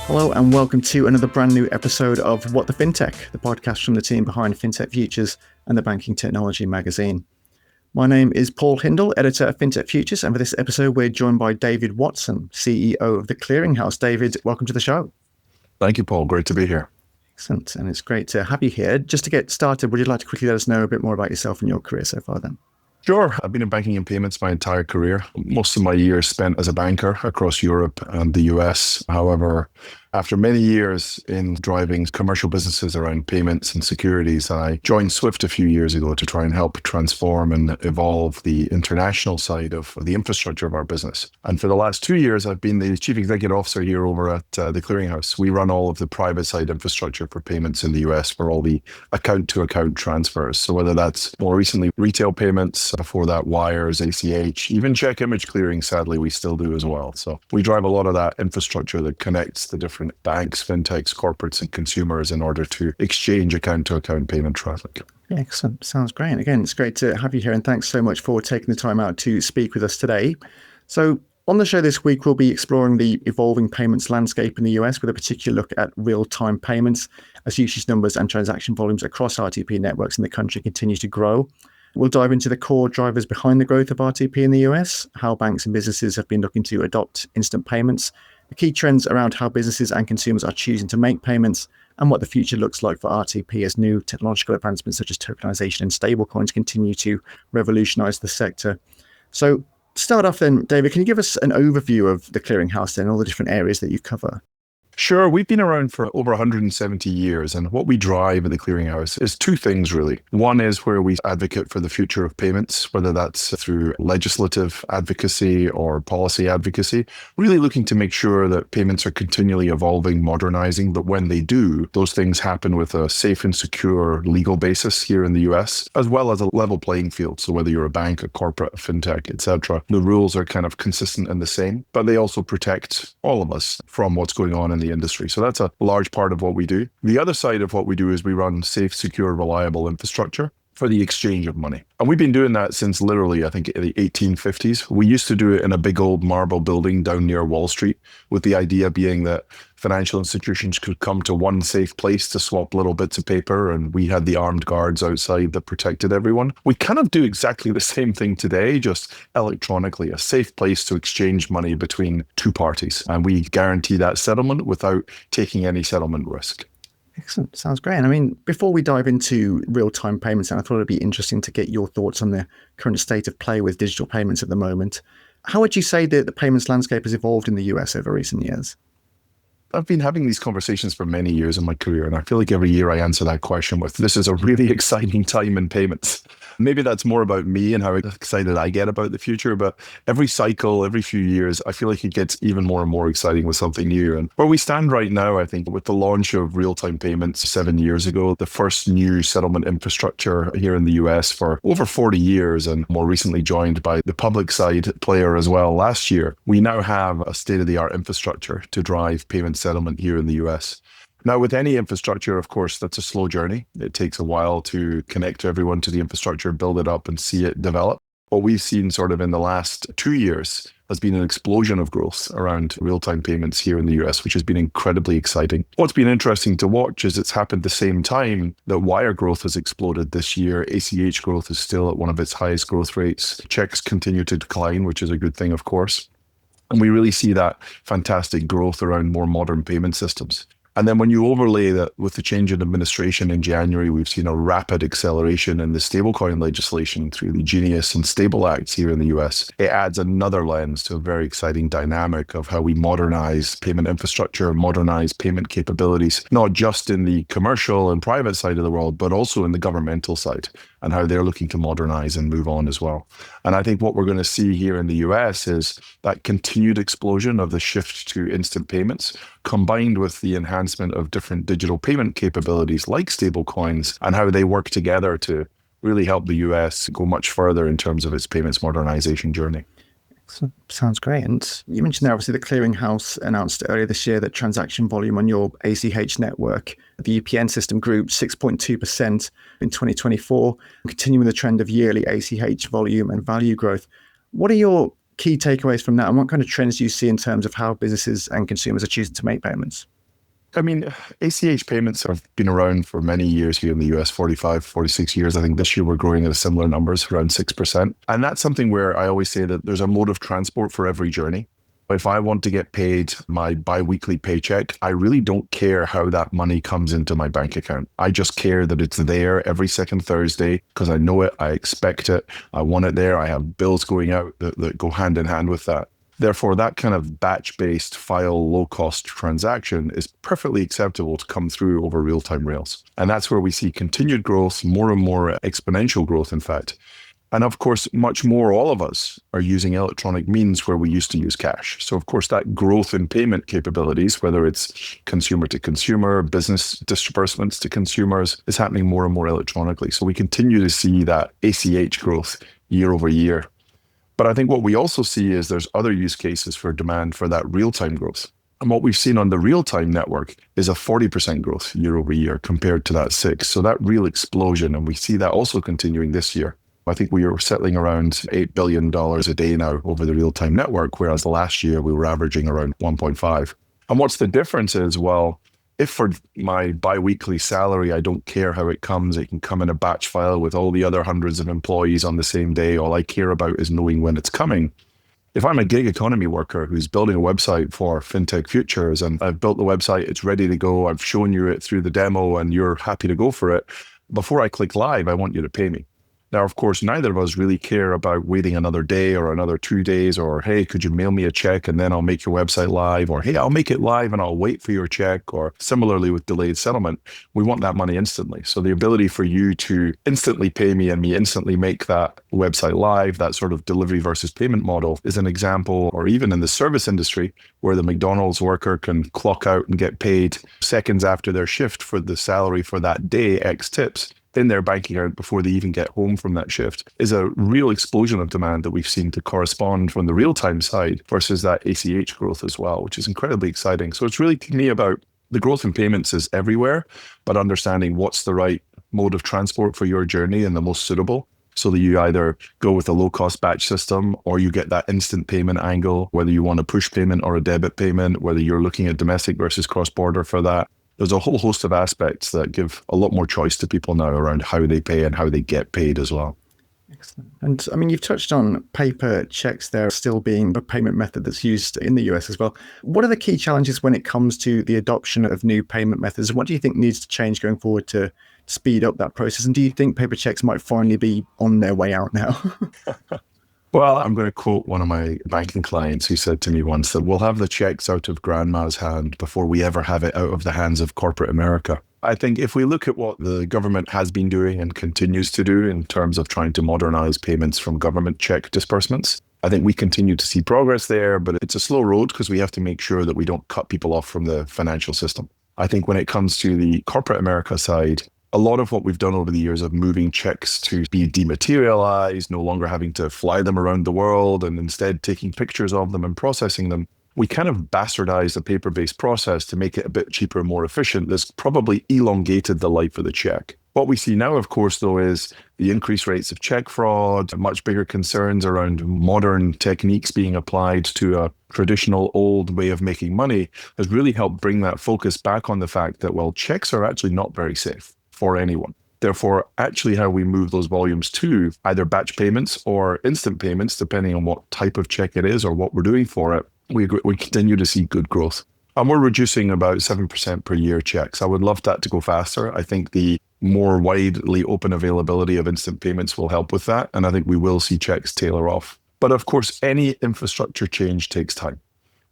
Hello and welcome to another brand new episode of What the FinTech, the podcast from the team behind FinTech Futures and the Banking Technology magazine. My name is Paul Hindle, editor of FinTech Futures, and for this episode we're joined by David Watson, CEO of the Clearinghouse. David, welcome to the show. Thank you, Paul. Great to be here. Excellent, and it's great to have you here. Just to get started, would you like to quickly let us know a bit more about yourself and your career so far then? Sure. I've been in banking and payments my entire career. Most of my years spent as a banker across Europe and the US. However, after many years in driving commercial businesses around payments and securities, I joined Swift a few years ago to try and help transform and evolve the international side of the infrastructure of our business. And for the last 2 years, I've been the chief executive officer here over at the Clearinghouse. We run all of the private side infrastructure for payments in the US for all the account-to-account transfers. So whether that's more recently retail payments, before that wires, ACH, even check image clearing, sadly, we still do as well. So we drive a lot of that infrastructure that connects the different banks, fintechs, corporates, and consumers in order to exchange account-to-account payment traffic. Yeah, excellent. Sounds great. And again, it's great to have you here, and thanks so much for taking the time out to speak with us today. So on the show this week, we'll be exploring the evolving payments landscape in the US with a particular look at real-time payments as usage numbers and transaction volumes across RTP networks in the country continue to grow. We'll dive into the core drivers behind the growth of RTP in the US, how banks and businesses have been looking to adopt instant payments, the key trends around how businesses and consumers are choosing to make payments, and what the future looks like for RTP as new technological advancements such as tokenisation and stablecoins continue to revolutionise the sector. So to start off then, David, can you give us an overview of the Clearinghouse and all the different areas that you cover? Sure. We've been around for over 170 years, and what we drive at the Clearinghouse is two things, really. One is where we advocate for the future of payments, whether that's through legislative advocacy or policy advocacy, really looking to make sure that payments are continually evolving, modernizing, but when they do, those things happen with a safe and secure legal basis here in the US, as well as a level playing field. So whether you're a bank, a corporate, a fintech, etc., the rules are kind of consistent and the same, but they also protect all of us from what's going on in the industry. So that's a large part of what we do. The other side of what we do is we run safe, secure, reliable infrastructure for the exchange of money. And we've been doing that since literally, I think, the 1850s. We used to do it in a big old marble building down near Wall Street, with the idea being that financial institutions could come to one safe place to swap little bits of paper, and we had the armed guards outside that protected everyone. We kind of do exactly the same thing today, just electronically, a safe place to exchange money between two parties. And we guarantee that settlement without taking any settlement risk. Excellent. Sounds great. And I mean, before we dive into real-time payments, and I thought it'd be interesting to get your thoughts on the current state of play with digital payments at the moment. How would you say that the payments landscape has evolved in the US over recent years? I've been having these conversations for many years in my career, and I feel like every year I answer that question with, this is a really exciting time in payments. Maybe that's more about me and how excited I get about the future, but every cycle, every few years, I feel like it gets even more and more exciting with something new. And where we stand right now, I think, with the launch of real-time payments 7 years ago, the first new settlement infrastructure here in the US for over 40 years, and more recently joined by the public side player as well last year, we now have a state-of-the-art infrastructure to drive payment settlement here in the US. Now, with any infrastructure, of course, that's a slow journey. It takes a while to connect everyone to the infrastructure, build it up and see it develop. What we've seen sort of in the last 2 years has been an explosion of growth around real-time payments here in the US, which has been incredibly exciting. What's been interesting to watch is it's happened the same time that wire growth has exploded this year. ACH growth is still at one of its highest growth rates. Checks continue to decline, which is a good thing, of course. And we really see that fantastic growth around more modern payment systems. And then when you overlay that with the change in administration in January, we've seen a rapid acceleration in the stablecoin legislation through the Genius and Stable Acts here in the US. It adds another lens to a very exciting dynamic of how we modernize payment infrastructure, modernize payment capabilities, not just in the commercial and private side of the world, but also in the governmental side, and how they're looking to modernize and move on as well. And I think what we're going to see here in the US is that continued explosion of the shift to instant payments, combined with the enhancement of different digital payment capabilities like stablecoins, and how they work together to really help the US go much further in terms of its payments modernization journey. Sounds great. And you mentioned there, obviously, the Clearinghouse announced earlier this year that transaction volume on your ACH network, the UPN system, grew 6.2% in 2024, continuing the trend of yearly ACH volume and value growth. What are your key takeaways from that, and what kind of trends do you see in terms of how businesses and consumers are choosing to make payments? I mean, ACH payments have been around for many years here in the US, 45, 46 years. I think this year we're growing at a similar numbers, around 6%. And that's something where I always say that there's a mode of transport for every journey. If I want to get paid my bi-weekly paycheck, I really don't care how that money comes into my bank account. I just care that it's there every second Thursday because I know it, I expect it, I want it there. I have bills going out that go hand in hand with that. Therefore, that kind of batch-based file low-cost transaction is perfectly acceptable to come through over real-time rails. And that's where we see continued growth, more and more exponential growth, in fact. And of course, much more, all of us are using electronic means where we used to use cash. So of course, that growth in payment capabilities, whether it's consumer to consumer, business disbursements to consumers, is happening more and more electronically. So we continue to see that ACH growth year over year. But I think what we also see is there's other use cases for demand for that real-time growth. And what we've seen on the real-time network is a 40% growth year over year compared to that 6. So that real explosion, and we see that also continuing this year. I think we were settling around $8 billion a day now over the real-time network, whereas last year we were averaging around 1.5. And what's the difference is, well, if for my bi-weekly salary, I don't care how it comes, it can come in a batch file with all the other hundreds of employees on the same day. All I care about is knowing when it's coming. If I'm a gig economy worker who's building a website for FinTech Futures and I've built the website, it's ready to go, I've shown you it through the demo and you're happy to go for it, before I click live, I want you to pay me. Now, of course, neither of us really care about waiting another day or another 2 days or, hey, could you mail me a check and then I'll make your website live, or, hey, I'll make it live and I'll wait for your check, or similarly with delayed settlement, we want that money instantly. So the ability for you to instantly pay me and me instantly make that website live, that sort of delivery versus payment model is an example, or even in the service industry where the McDonald's worker can clock out and get paid seconds after their shift for the salary for that day, X tips, in their bank account before they even get home from that shift, is a real explosion of demand that we've seen to correspond from the real-time side versus that ACH growth as well, which is incredibly exciting. So it's really, to me, about the growth in payments is everywhere, but understanding what's the right mode of transport for your journey and the most suitable, so that you either go with a low-cost batch system or you get that instant payment angle, whether you want a push payment or a debit payment, whether you're looking at domestic versus cross-border for that. There's a whole host of aspects that give a lot more choice to people now around how they pay and how they get paid as well. Excellent. And I mean, you've touched on paper checks there still being the payment method that's used in the US as well. What are the key challenges when it comes to the adoption of new payment methods? What do you think needs to change going forward to speed up that process? And do you think paper checks might finally be on their way out now? Well, I'm going to quote one of my banking clients who said to me once that we'll have the checks out of grandma's hand before we ever have it out of the hands of corporate America. I think if we look at what the government has been doing and continues to do in terms of trying to modernize payments from government check disbursements, I think we continue to see progress there, but it's a slow road because we have to make sure that we don't cut people off from the financial system. I think when it comes to the corporate America side, a lot of what we've done over the years of moving checks to be dematerialized, no longer having to fly them around the world and instead taking pictures of them and processing them, we kind of bastardized the paper-based process to make it a bit cheaper and more efficient. This probably elongated the life of the check. What we see now, of course, though, is the increased rates of check fraud, much bigger concerns around modern techniques being applied to a traditional old way of making money has really helped bring that focus back on the fact that, well, checks are actually not very safe for anyone. Therefore, actually how we move those volumes to either batch payments or instant payments, depending on what type of check it is or what we're doing for it, we continue to see good growth. And we're reducing about 7% per year checks. I would love that to go faster. I think the more widely open availability of instant payments will help with that. And I think we will see checks tailor off. But of course, any infrastructure change takes time.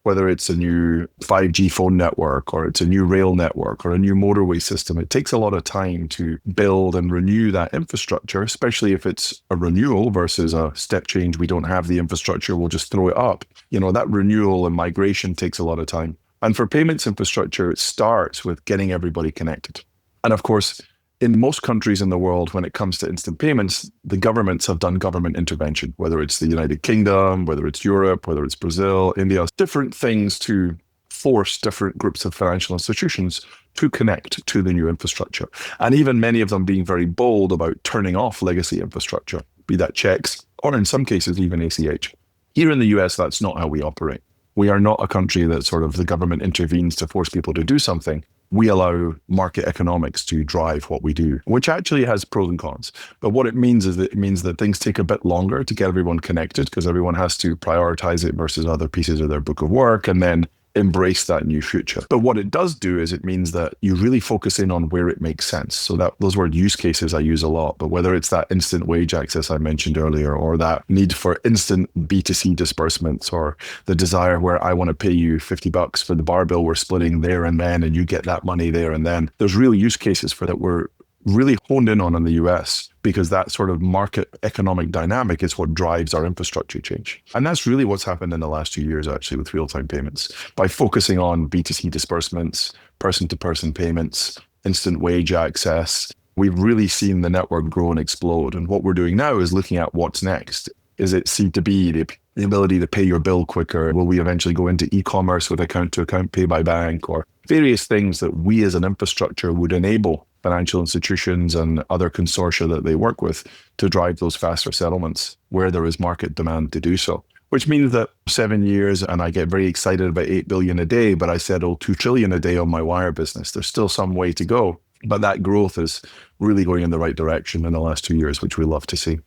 Whether it's a new 5G phone network or it's a new rail network or a new motorway system, it takes a lot of time to build and renew that infrastructure, especially if it's a renewal versus a step change. We don't have the infrastructure, we'll just throw it up. You know, that renewal and migration takes a lot of time. And for payments infrastructure, it starts with getting everybody connected. And of course, in most countries in the world, when it comes to instant payments, the governments have done government intervention, whether it's the United Kingdom, whether it's Europe, whether it's Brazil, India, different things to force different groups of financial institutions to connect to the new infrastructure. And even many of them being very bold about turning off legacy infrastructure, be that checks, or in some cases, even ACH. Here in the US, that's not how we operate. We are not a country that sort of the government intervenes to force people to do something. We allow market economics to drive what we do, which actually has pros and cons. But what it means is that it means that things take a bit longer to get everyone connected because everyone has to prioritize it versus other pieces of their book of work and then embrace that new future. But what it does do is it means that you really focus in on where it makes sense. So that those were use cases I use a lot, but whether it's that instant wage access I mentioned earlier, or that need for instant B2C disbursements, or the desire where I want to pay you $50 for the bar bill we're splitting there and then, and you get that money there and then. There's real use cases for that we're really honed in on in the US, because that sort of market economic dynamic is what drives our infrastructure change. And that's really what's happened in the last 2 years, actually, with real-time payments. By focusing on B2C disbursements, person-to-person payments, instant wage access, we've really seen the network grow and explode. And what we're doing now is looking at what's next. Is it C2B, the ability to pay your bill quicker? Will we eventually go into e-commerce with account-to-account pay by bank, or various things that we as an infrastructure would enable financial institutions and other consortia that they work with to drive those faster settlements where there is market demand to do so. Which means that 7 years, and I get very excited about 8 billion a day, but I settle 2 trillion a day on my wire business. There's still some way to go, but that growth is really going in the right direction in the last 2 years, which we love to see.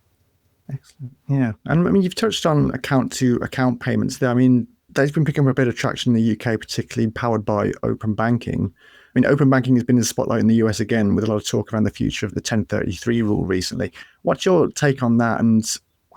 Excellent. Yeah. And I mean, you've touched on account-to-account payments there. I mean, they've been picking up a bit of traction in the UK, particularly powered by open banking. I mean, open banking has been in the spotlight in the US again, with a lot of talk around the future of the 1033 rule recently. What's your take on that, and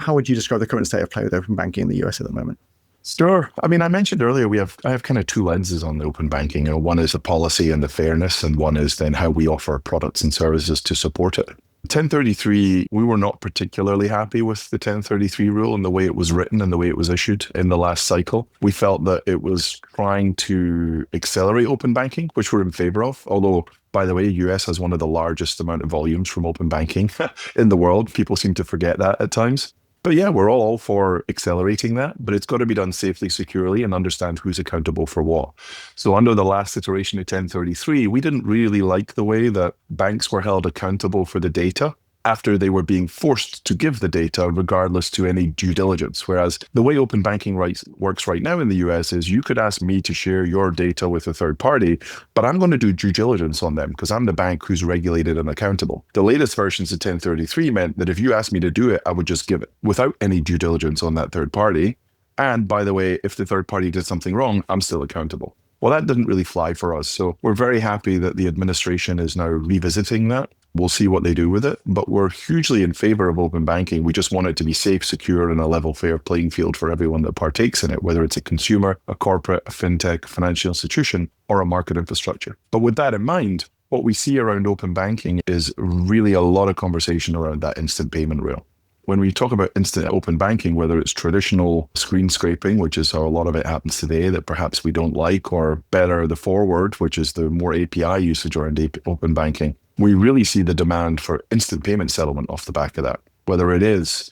how would you describe the current state of play with open banking in the US at the moment? Sure. I mean, I mentioned earlier, I have kind of two lenses on the open banking. One is the policy and the fairness, and one is then how we offer products and services to support it. 1033, we were not particularly happy with the 1033 rule and the way it was written and the way it was issued in the last cycle. We felt that it was trying to accelerate open banking, which we're in favor of. Although, by the way, US has one of the largest amount of volumes from open banking in the world. People seem to forget that at times. But yeah, we're all for accelerating that, but it's got to be done safely, securely, and understand who's accountable for what. So under the last iteration of 1033, we didn't really like the way that banks were held accountable for the data after they were being forced to give the data regardless to any due diligence. Whereas the way open banking works right now in the US is you could ask me to share your data with a third party, but I'm going to do due diligence on them because I'm the bank who's regulated and accountable. The latest versions of 1033 meant that if you asked me to do it, I would just give it without any due diligence on that third party. And by the way, if the third party did something wrong, I'm still accountable. Well, that didn't really fly for us. So we're very happy that the administration is now revisiting that. We'll see what they do with it, but we're hugely in favor of open banking. We just want it to be safe, secure, and a level, fair playing field for everyone that partakes in it, whether it's a consumer, a corporate, a fintech, financial institution, or a market infrastructure. But with that in mind, what we see around open banking is really a lot of conversation around that instant payment rail. When we talk about instant open banking, whether it's traditional screen scraping, which is how a lot of it happens today that perhaps we don't like, or better, the forward, which is the more API usage around open banking, we really see the demand for instant payment settlement off the back of that. Whether it is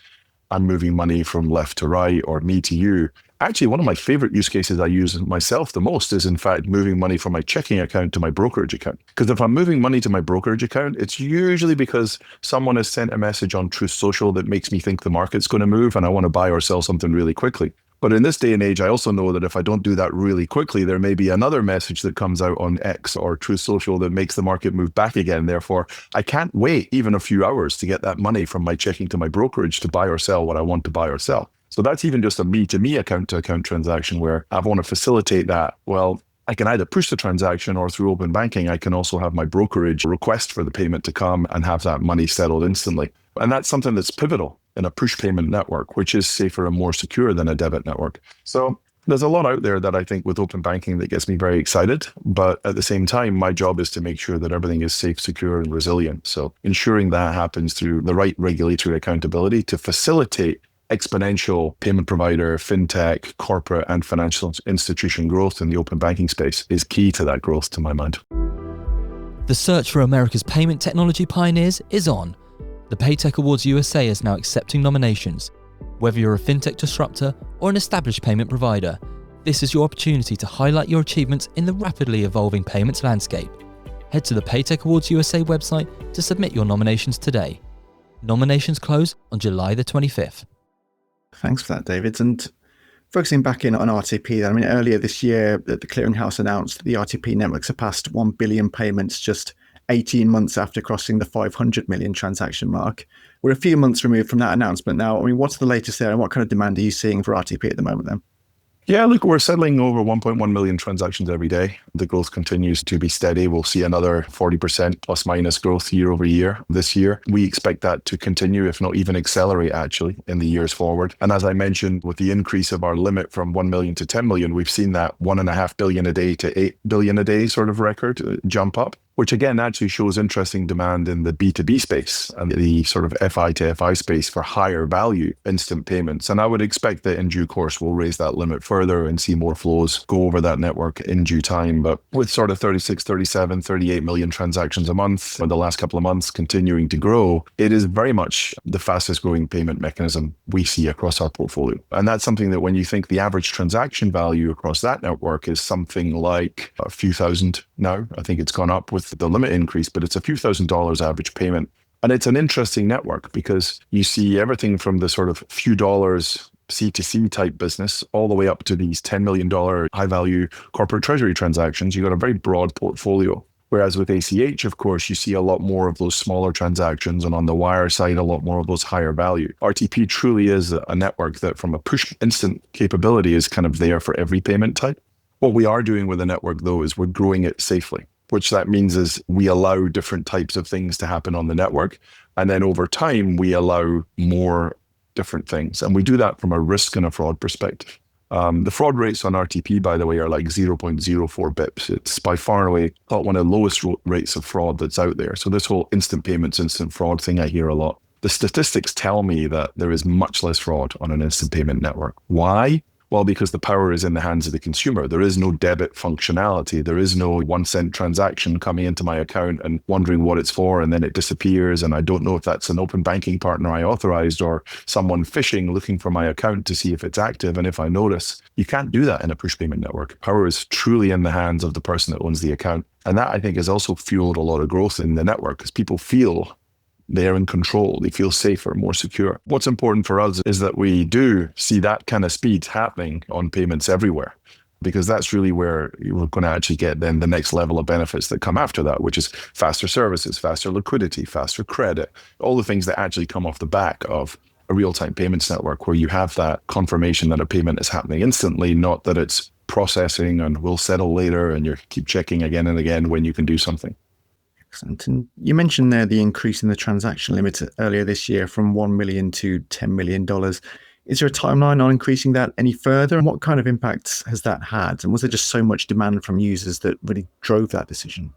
I'm moving money from left to right or me to you. Actually, one of my favorite use cases I use myself the most is, in fact, moving money from my checking account to my brokerage account. Because if I'm moving money to my brokerage account, it's usually because someone has sent a message on Truth Social that makes me think the market's going to move and I want to buy or sell something really quickly. But in this day and age, I also know that if I don't do that really quickly, there may be another message that comes out on X or Truth Social that makes the market move back again. Therefore, I can't wait even a few hours to get that money from my checking to my brokerage to buy or sell what I want to buy or sell. So that's even just a me-to-me account-to-account transaction where I want to facilitate that. Well, I can either push the transaction, or through open banking, I can also have my brokerage request for the payment to come and have that money settled instantly. And that's something that's pivotal in a push payment network, which is safer and more secure than a debit network. So there's a lot out there that I think with open banking that gets me very excited. But at the same time, my job is to make sure that everything is safe, secure, and resilient. So ensuring that happens through the right regulatory accountability to facilitate exponential payment provider, fintech, corporate, and financial institution growth in the open banking space is key to that growth, to my mind. The search for America's payment technology pioneers is on. The PayTech Awards USA is now accepting nominations. Whether you're a fintech disruptor or an established payment provider, this is your opportunity to highlight your achievements in the rapidly evolving payments landscape. Head to the PayTech Awards USA website to submit your nominations today. Nominations close on July the 25th. Thanks for that, David. And Focusing back in on RTP, I mean, earlier this year, the clearinghouse announced that the RTP network surpassed 1 billion payments just 18 months after crossing the 500 million transaction mark. We're a few months removed from that announcement now. I mean, what's the latest there, and what kind of demand are you seeing for RTP at the moment then? Yeah, look, we're settling over 1.1 million transactions every day. The growth continues to be steady. We'll see another 40% plus minus growth year over year this year. We expect that to continue, if not even accelerate, actually, in the years forward. And as I mentioned, with the increase of our limit from 1 million to 10 million, we've seen that 1.5 billion a day to 8 billion a day sort of record jump up, which again actually shows interesting demand in the B2B space and the sort of FI to FI space for higher value instant payments. And I would expect that in due course, we'll raise that limit further and see more flows go over that network in due time. But with sort of 36, 37, 38 million transactions a month in the last couple of months continuing to grow, it is very much the fastest growing payment mechanism we see across our portfolio. And that's something that when you think the average transaction value across that network is something like a few thousand now, I think it's gone up with the limit increase, but it's a few $1,000s average payment. And it's an interesting network because you see everything from the sort of few dollars C2C type business all the way up to these $10 million high value corporate treasury transactions. You've got a very broad portfolio. Whereas with ACH, of course, you see a lot more of those smaller transactions, and on the wire side, a lot more of those higher value. RTP truly is a network that from a push instant capability is kind of there for every payment type. What we are doing with the network, though, is we're growing it safely, which that means is we allow different types of things to happen on the network. And then over time, we allow more different things. And we do that from a risk and a fraud perspective. The fraud rates on RTP, by the way, are like 0.04 bips. It's by far and away one of the lowest rates of fraud that's out there. So this whole instant payments, instant fraud thing, I hear a lot. The statistics tell me that there is much less fraud on an instant payment network. Why? Well, because the power is in the hands of the consumer. There is no debit functionality. There is no 1 cent transaction coming into my account and wondering what it's for, and then it disappears. And I don't know if that's an open banking partner I authorized or someone phishing looking for my account to see if it's active. And if I notice, you can't do that in a push payment network. Power is truly in the hands of the person that owns the account. And that, I think, has also fueled a lot of growth in the network because people feel they're in control. They feel safer, more secure. What's important for us is that we do see that kind of speed happening on payments everywhere, because that's really where we're going to actually get then the next level of benefits that come after that, which is faster services, faster liquidity, faster credit, all the things that actually come off the back of a real-time payments network where you have that confirmation that a payment is happening instantly, not that it's processing and will settle later and you keep checking again and again when you can do something. Excellent. And you mentioned there the increase in the transaction limit earlier this year from $1 million to $10 million. Is there a timeline on increasing that any further? And what kind of impacts has that had? And was there just so much demand from users that really drove that decision?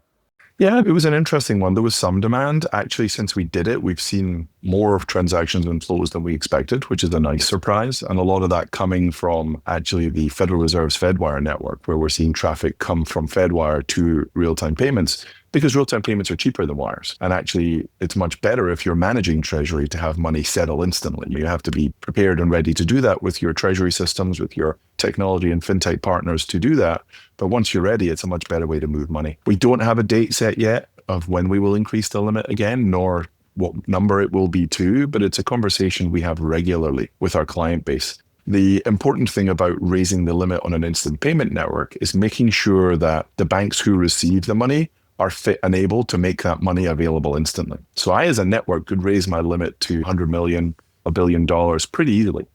Yeah, it was an interesting one. There was some demand. Actually, since we did it, we've seen more of transactions and flows than we expected, which is a nice surprise. And a lot of that coming from actually the Federal Reserve's Fedwire network, where we're seeing traffic come from Fedwire to real-time payments, because real-time payments are cheaper than wires. And actually, it's much better if you're managing treasury to have money settle instantly. You have to be prepared and ready to do that with your treasury systems, with your technology and fintech partners to do that. But once you're ready, it's a much better way to move money. We don't have a date set yet of when we will increase the limit again, nor what number it will be to, but it's a conversation we have regularly with our client base. The important thing about raising the limit on an instant payment network is making sure that the banks who receive the money are fit and able to make that money available instantly. So I, as a network, could raise my limit to 100 million, $1 billion pretty easily.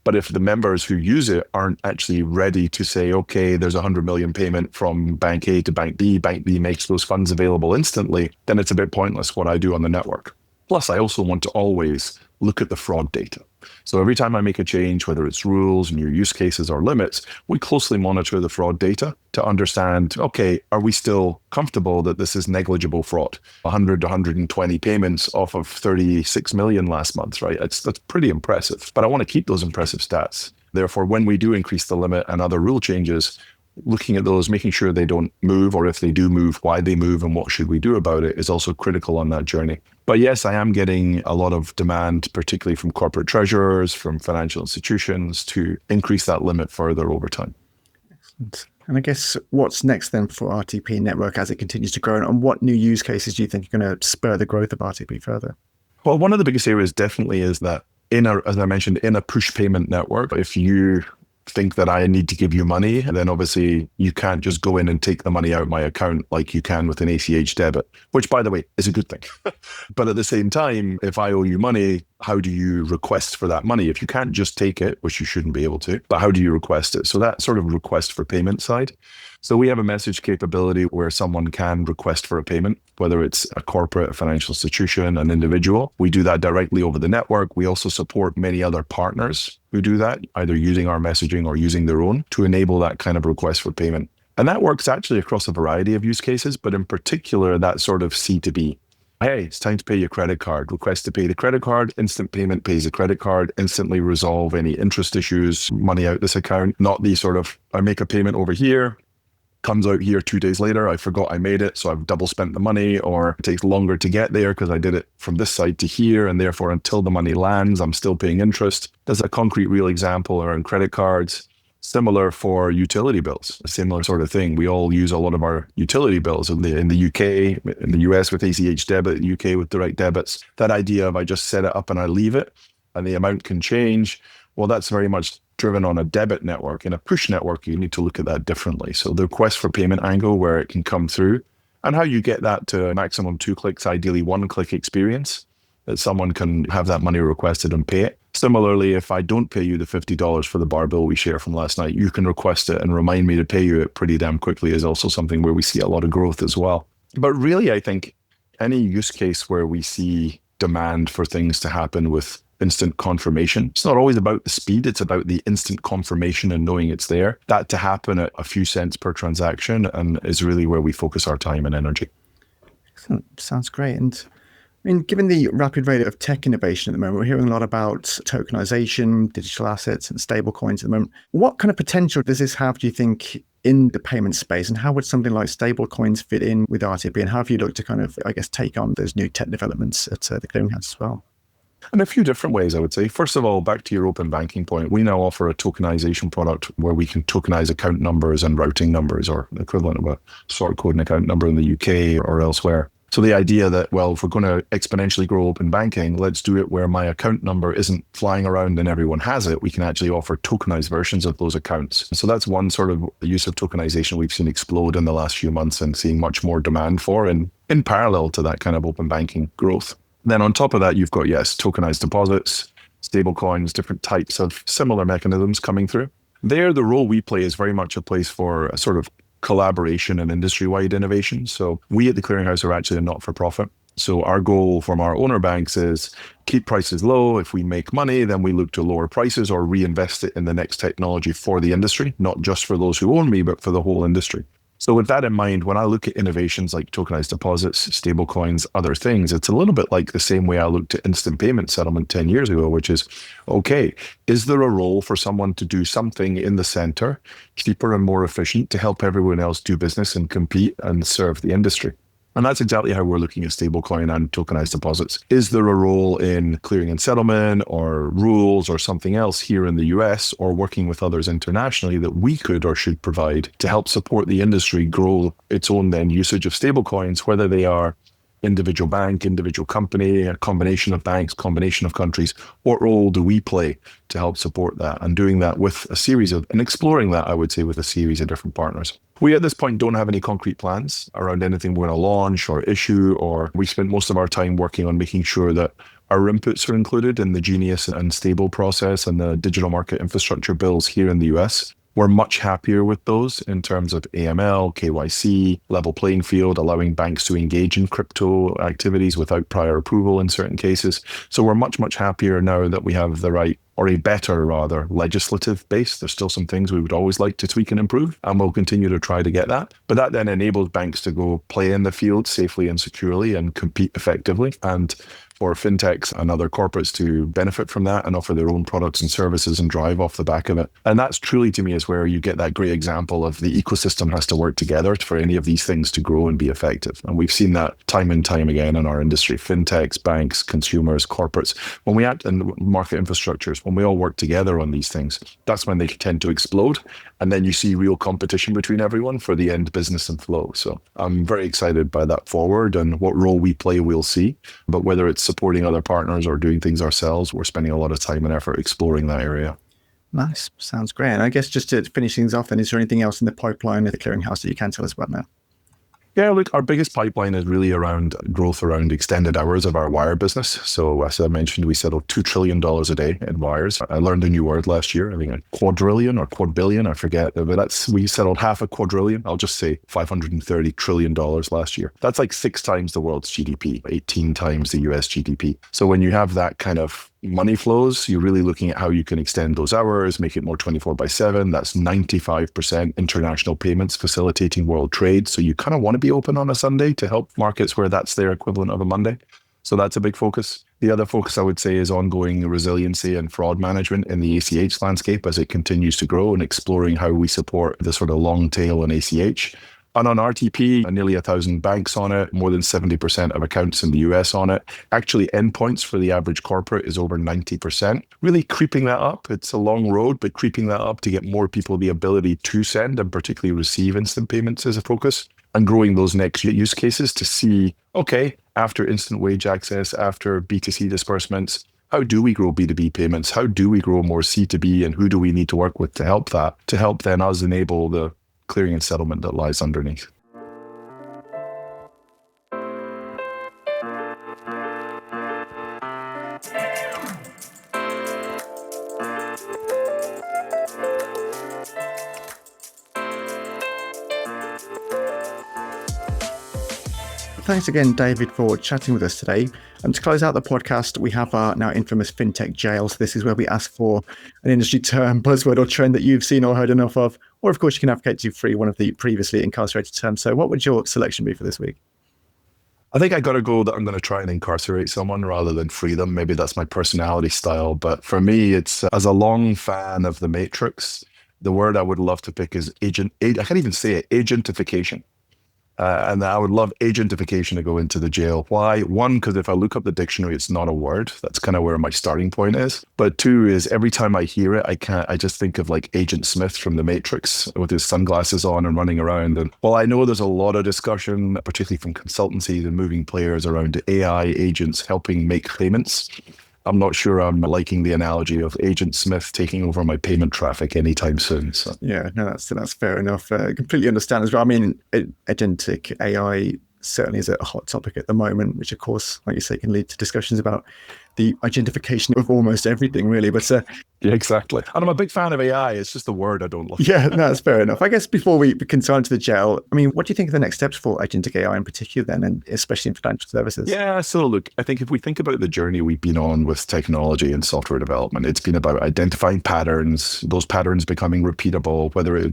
But if the members who use it aren't actually ready to say, okay, there's 100 million payment from bank A to bank B makes those funds available instantly, then it's a bit pointless what I do on the network. Plus, I also want to always look at the fraud data. So every time I make a change, whether it's rules, new use cases, or limits, we closely monitor the fraud data to understand, okay, are we still comfortable that this is negligible fraud? 100 to 120 payments off of 36 million last month, right? That's pretty impressive. But I want to keep those impressive stats. Therefore, when we do increase the limit and other rule changes, looking at those, making sure they don't move, or if they do move, why they move and what should we do about it is also critical on that journey. But yes, I am getting a lot of demand, particularly from corporate treasurers, from financial institutions, to increase that limit further over time. Excellent. And I guess what's next then for RTP network as it continues to grow, and what new use cases do you think are going to spur the growth of RTP further? Well, one of the biggest areas definitely is that as I mentioned, in a push payment network, if you think that I need to give you money, and then obviously you can't just go in and take the money out of my account like you can with an ACH debit, which, by the way, is a good thing. But at the same time, if I owe you money, how do you request for that money? If you can't just take it, which you shouldn't be able to, but how do you request it? So that sort of request for payment side. So we have a message capability where someone can request for a payment, whether it's a corporate, a financial institution, an individual. We do that directly over the network. We also support many other partners who do that, either using our messaging or using their own to enable that kind of request for payment. And that works actually across a variety of use cases, but in particular, that sort of C2B. Hey, it's time to pay your credit card. Request to pay the credit card, instant payment pays the credit card, instantly resolve any interest issues, money out this account, not the sort of, I make a payment over here, comes out here 2 days later, I forgot I made it, so I've double spent the money, or it takes longer to get there because I did it from this side to here, and therefore until the money lands, I'm still paying interest. There's a concrete real example around credit cards. Similar for utility bills, a similar sort of thing. We all use a lot of our utility bills in the UK, in the US with ACH debit, UK with direct debits. That idea of I just set it up and I leave it and the amount can change, well, that's very much driven on a debit network. In a push network, you need to look at that differently. So the request for payment angle where it can come through and how you get that to a maximum 2 clicks, ideally 1-click experience, that someone can have that money requested and pay it. Similarly, if I don't pay you the $50 for the bar bill we share from last night, you can request it and remind me to pay you it pretty damn quickly is also something where we see a lot of growth as well. But really, I think any use case where we see demand for things to happen with instant confirmation, it's not always about the speed, it's about the instant confirmation and knowing it's there. That to happen at a few cents per transaction and is really where we focus our time and energy. Excellent. Sounds great. And I mean, given the rapid rate of tech innovation at the moment, we're hearing a lot about tokenization, digital assets, and stablecoins at the moment. What kind of potential does this have, do you think, in the payment space? And how would something like stablecoins fit in with RTP? And how have you looked to kind of, I guess, take on those new tech developments at the clearinghouse as well? In a few different ways, I would say. First of all, back to your open banking point, we now offer a tokenization product where we can tokenize account numbers and routing numbers, or the equivalent of a sort code and account number in the UK or elsewhere. So the idea that, well, if we're going to exponentially grow open banking, let's do it where my account number isn't flying around and everyone has it. We can actually offer tokenized versions of those accounts. So that's one sort of use of tokenization we've seen explode in the last few months and seeing much more demand for in parallel to that kind of open banking growth. Then on top of that, you've got, yes, tokenized deposits, stablecoins, different types of similar mechanisms coming through. There, the role we play is very much a place for a sort of collaboration and industry-wide innovation. So we at the clearinghouse are actually a not-for-profit. So our goal from our owner banks is keep prices low. If we make money, then we look to lower prices or reinvest it in the next technology for the industry, not just for those who own me, but for the whole industry. So with that in mind, when I look at innovations like tokenized deposits, stablecoins, other things, it's a little bit like the same way I looked at instant payment settlement 10 years ago, which is, okay, is there a role for someone to do something in the center, cheaper and more efficient to help everyone else do business and compete and serve the industry? And that's exactly how we're looking at stablecoin and tokenized deposits. Is there a role in clearing and settlement or rules or something else here in the US or working with others internationally that we could or should provide to help support the industry grow its own then usage of stablecoins, whether they are individual bank, individual company, a combination of banks, combination of countries? What role do we play to help support that? And doing that with a series of, and exploring that, I would say, with a series of different partners. We at this point don't have any concrete plans around anything we're going to launch or issue, or we spend most of our time working on making sure that our inputs are included in the Genius and Stable process and the digital market infrastructure bills here in the US. We're much happier with those in terms of AML, KYC, level playing field, allowing banks to engage in crypto activities without prior approval in certain cases. So we're much, much happier now that we have the right, or a better rather, legislative base. There's still some things we would always like to tweak and improve, and we'll continue to try to get that. But that then enables banks to go play in the field safely and securely and compete effectively, and for fintechs and other corporates to benefit from that and offer their own products and services and drive off the back of it. And that's truly, to me, is where you get that great example of the ecosystem has to work together for any of these things to grow and be effective. And we've seen that time and time again in our industry, fintechs, banks, consumers, corporates. When we act in market infrastructures, when we all work together on these things, that's when they tend to explode. And then you see real competition between everyone for the end business and flow. So I'm very excited by that forward, and what role we play, we'll see. But whether it's supporting other partners or doing things ourselves, we're spending a lot of time and effort exploring that area. Nice. Sounds great. And I guess just to finish things off, then, is there anything else in the pipeline at the clearinghouse that you can tell us about now? Yeah, look, our biggest pipeline is really around growth around extended hours of our wire business. So as I mentioned, we settle $2 trillion a day in wires. I learned a new word last year. I think a quadrillion or quadbillion, I forget. But we settled half a quadrillion. I'll just say $530 trillion last year. That's like 6 times the world's GDP, 18 times the US GDP. So when you have that kind of money flows, you're really looking at how you can extend those hours, make it more 24/7. That's 95% international payments facilitating world trade. So you kind of want to be open on a Sunday to help markets where that's their equivalent of a Monday. So that's a big focus. The other focus I would say is ongoing resiliency and fraud management in the ACH landscape as it continues to grow, and exploring how we support the sort of long tail in ACH. And on RTP, nearly 1,000 banks on it, more than 70% of accounts in the US on it. Actually, endpoints for the average corporate is over 90%. Really creeping that up. It's a long road, but creeping that up to get more people the ability to send and particularly receive instant payments is a focus. And growing those next use cases to see, okay, after instant wage access, after B2C disbursements, how do we grow B2B payments? How do we grow more C2B? And who do we need to work with to help that? To help then us enable the clearing and settlement that lies underneath. Thanks again, David, for chatting with us today. And to close out the podcast, we have our now infamous FinTech Jail. So this is where we ask for an industry term, buzzword, or trend that you've seen or heard enough of. Or, of course, you can advocate to free one of the previously incarcerated terms. So what would your selection be for this week? I think I got to go that I'm going to try and incarcerate someone rather than free them. Maybe that's my personality style. But for me, it's as a long fan of the Matrix, the word I would love to pick is I can't even say it, agentification. And I would love agentification to go into the jail. Why? One, because if I look up the dictionary, it's not a word. That's kind of where my starting point is. But two is every time I hear it, I just think of like Agent Smith from The Matrix with his sunglasses on and running around. And while I know there's a lot of discussion, particularly from consultancies and moving players around AI agents helping make payments, I'm not sure I'm liking the analogy of Agent Smith taking over my payment traffic anytime soon. So. Yeah, no, that's fair enough. Completely understand as well. I mean, agentic AI certainly is a hot topic at the moment, which of course, like you say, can lead to discussions about the agentification of almost everything, really. But yeah, exactly. And I'm a big fan of AI. It's just the word I don't like. Yeah, no, that's fair enough. I guess before we can turn to the jail, I mean, what do you think are the next steps for agentic AI in particular then, and especially in financial services? Yeah, so look, I think if we think about the journey we've been on with technology and software development, it's been about identifying patterns, those patterns becoming repeatable.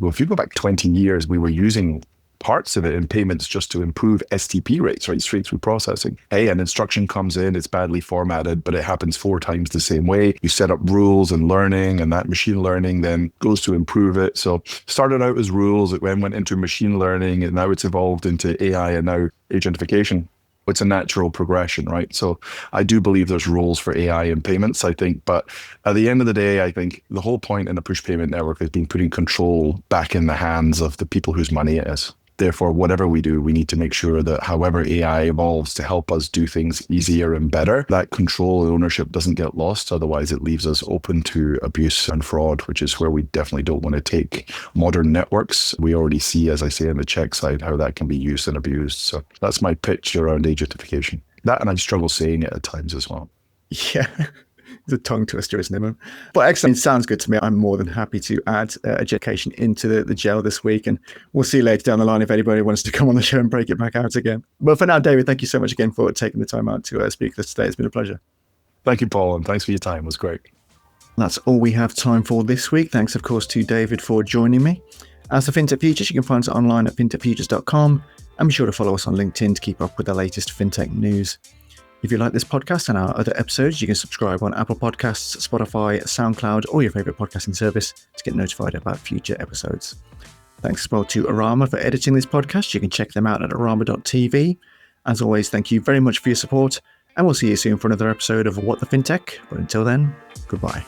If you go back 20 years, we were using parts of it in payments just to improve STP rates, right? Straight through processing. Hey, an instruction comes in, it's badly formatted, but it happens 4 times the same way. You set up rules and learning, and that machine learning then goes to improve it. So started out as rules, it then went into machine learning, and now it's evolved into AI and now agentification. It's a natural progression, right? So I do believe there's roles for AI in payments, I think. But at the end of the day, I think the whole point in a push payment network has been putting control back in the hands of the people whose money it is. Therefore, whatever we do, we need to make sure that however AI evolves to help us do things easier and better, that control and ownership doesn't get lost. Otherwise, it leaves us open to abuse and fraud, which is where we definitely don't want to take modern networks. We already see, as I say on the check side, how that can be used and abused. So that's my pitch around agentification. That, and I struggle saying it at times as well. Yeah. It's a tongue twister, isn't it? But excellent. Sounds good to me. I'm more than happy to add education into the jail this week. And we'll see later down the line if anybody wants to come on the show and break it back out again. But for now, David, thank you so much again for taking the time out to speak with us today. It's been a pleasure. Thank you, Paul. And thanks for your time. It was great. That's all we have time for this week. Thanks, of course, to David for joining me. As for FinTech Futures, you can find us online at fintechfutures.com. And be sure to follow us on LinkedIn to keep up with the latest fintech news. If you like this podcast and our other episodes, you can subscribe on Apple Podcasts, Spotify, SoundCloud, or your favorite podcasting service to get notified about future episodes. Thanks as well to Arama for editing this podcast. You can check them out at arama.tv. As always, thank you very much for your support, and we'll see you soon for another episode of What the FinTech. But until then, goodbye.